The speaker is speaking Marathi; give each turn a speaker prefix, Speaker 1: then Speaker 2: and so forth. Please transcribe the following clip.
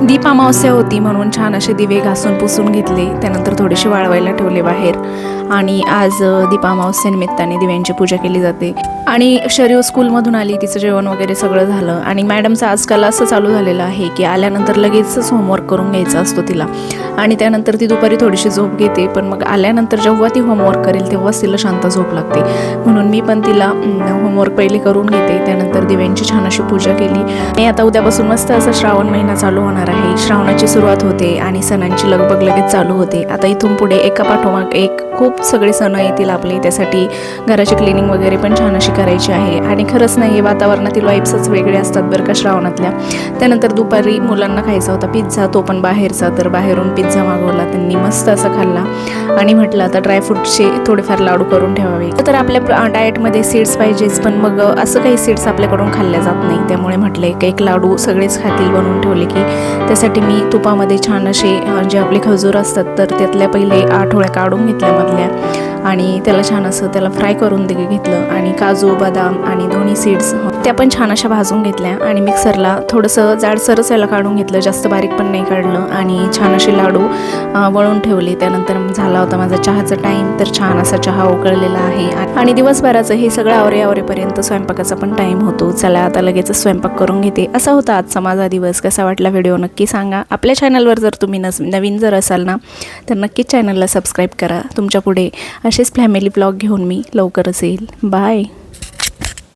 Speaker 1: दीप अमावस्या होती म्हणून छान असे दिवे घासून पुसून घेतले, त्यानंतर थोडेसे वाळवायला ठेवले बाहेर। आणि आज दीप अमावस्येनिमित्ताने दिव्यांची पूजा केली जाते। आणि शरीव स्कूलमधून आली, तिचं जेवण वगैरे सगळं झालं आणि मॅडमचं आजकाल असं चालू झालेलं आहे की आल्यानंतर लगेचच होमवर्क करून घ्यायचा असतो तिला आणि त्यानंतर ती दुपारी थोडीशी झोप घेते, पण मग आल्यानंतर जेव्हा ती होमवर्क करेल तेव्हाच तिला शांत झोप लागते। म्हणून मी पण तिला होमवर्क पहिले करून घेते, त्यानंतर दिव्यांची छान अशी पूजा केली। आणि आता उद्यापासून मस्त असा श्रावण महिना चालू होणार आहे। श्रावणाची सुरुवात होते आणि सणांची लगबग लगेच चालू होते। आता इथून पुढे एका पाठोमाग एक खूप सगळे सण येतील आपले, त्यासाठी घराची क्लिनिंग वगैरे पण छान अशी करायची आहे। आणि खरंच नाही, वातावरणातील वाईब्सच वेगळे असतात बरं का श्रावणातल्या। त्यानंतर दुपारी मुलांना खायचा होता पिझ्झा, तो पण बाहेरचा, तर बाहेरून पिझ्झा मागवला त्यांनी, मस्त असा खाल्ला। आणि म्हटलं आता ड्रायफ्रूटचे थोडेफार लाडू करून ठेवावे, तर आपल्या डाएटमध्ये सीड्स पाहिजेच, पण मग असं काही सीड्स आपल्याकडून खाल्ल्या जात नाही, त्यामुळे म्हटलं एक लाडू सगळेच खातील बनवून ठेवले की। त्यासाठी मी तुपामध्ये छान असे जे आपले खजूर असतात तर त्यातल्या पहिले आठवड्या काढून घेतल्या मधल्या आणि त्याला छान असं त्याला फ्राय करून घेतलं। आणि काजू बदाम आणि दोन्ही सीड्स त्या पण छान अशा भाजून घेतल्या आणि मिक्सरला थोडंसं जाडसरच याला काढून घेतलं, जास्त बारीक पण नाही काढलं। आणि छान असे लाडू वळून ठेवले। त्यानंतर झाला होता माझा चहाचा टाईम, तर छान असा चहा उकळलेला आहे आणि दिवसभराचं हे सगळं आवरेपर्यंत स्वयंपाकाचा पण टाईम होतो। चला आता लगेच स्वयंपाक करून घेते। असा होता आजचा माझा दिवस। कसा वाटला व्हिडिओ नक्की सांगा। आपल्या चॅनलवर जर तुम्ही नवीन जर असाल ना, तर नक्कीच चॅनलला सबस्क्राईब करा। तुमच्या पुढे असेच फॅमिली ब्लॉग घेऊन मी लवकरच येईल। बाय।